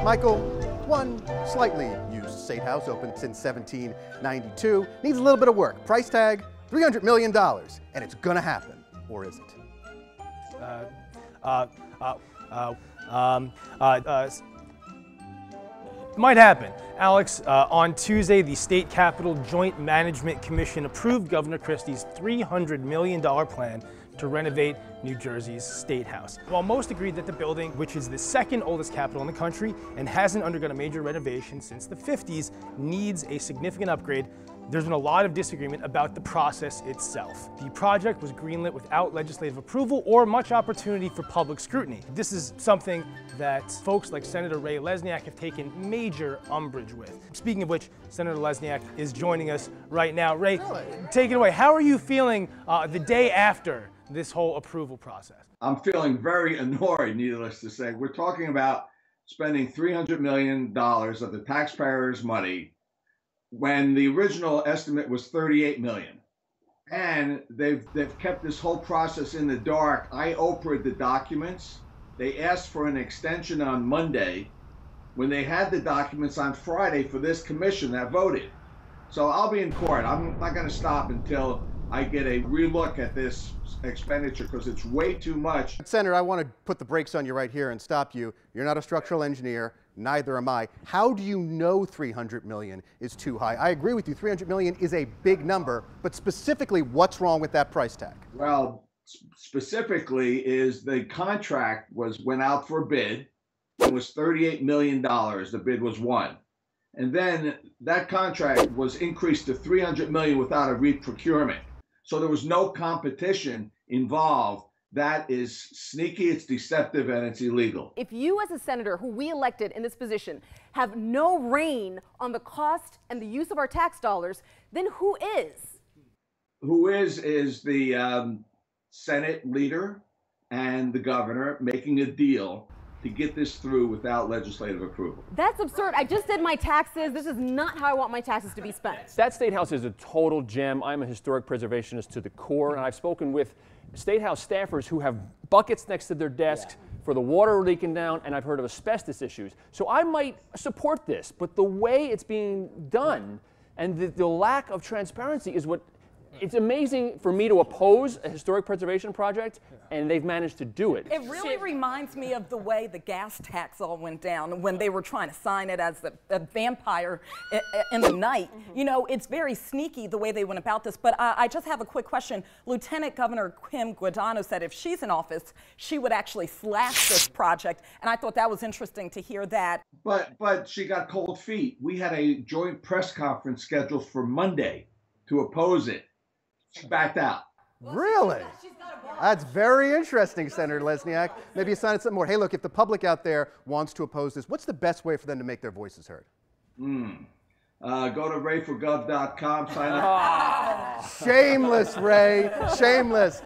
Michael, one slightly used Statehouse, opened since 1792, needs a little bit of work. Price tag, $300 million, and it's gonna happen, or is it? Might happen. Alex, on Tuesday, the State Capitol Joint Management Commission approved Governor Christie's $300 million plan to renovate New Jersey's Statehouse. While most agreed that the building, which is the second oldest capitol in the country and hasn't undergone a major renovation since the 50s, needs a significant upgrade, there's been a lot of disagreement about the process itself. The project was greenlit without legislative approval or much opportunity for public scrutiny. This is something that folks like Senator Lesniak have taken major umbrage with. Speaking of which, Senator Lesniak is joining us right now. Ray, take it away. How are you feeling the day after this whole approval process? I'm feeling very annoyed, needless to say. We're talking about spending $300 million of the taxpayers' money when the original estimate was $38 million. And they've kept this whole process in the dark. I opened the documents. They asked for an extension on Monday when they had the documents on Friday for this commission that voted. So I'll be in court. I'm not going to stop until I get a relook at this expenditure because it's way too much. Senator, I want to put the brakes on you right here and stop you. You're not a structural engineer, neither am I. How do you know $300 million is too high? I agree with you, $300 million is a big number, but specifically, what's wrong with that price tag? Well, specifically is the contract went out for a bid. It was $38 million. The bid was won. And then that contract was increased to $300 million without a re-procurement. So there was no competition involved. That is sneaky, it's deceptive, and it's illegal. If you as a senator who we elected in this position have no reign on the cost and the use of our tax dollars, then who is? Who is the Senate leader and the governor making a deal to get this through without legislative approval. That's absurd. I just did my taxes. This is not how I want my taxes to be spent. That Statehouse is a total gem. I'm a historic preservationist to the core, and I've spoken with Statehouse staffers who have buckets next to their desks for the water leaking down, and I've heard of asbestos issues. So I might support this, but the way it's being done and the lack of transparency is what. It's amazing for me to oppose a historic preservation project, and they've managed to do it. It really reminds me of the way the gas tax all went down when they were trying to sign it as a vampire in the night. You know, it's very sneaky the way they went about this, but I just have a quick question. Lieutenant Governor Kim Guadagno said if she's in office, she would actually slash this project, and I thought that was interesting to hear that. But she got cold feet. We had a joint press conference scheduled for Monday to oppose it. She backed out. Really? That's very interesting, Senator Lesniak. Maybe you sign something more. Hey, look, if the public out there wants to oppose this, what's the best way for them to make their voices heard? Go to rayforgov.com, sign up. Shameless, Ray. Shameless.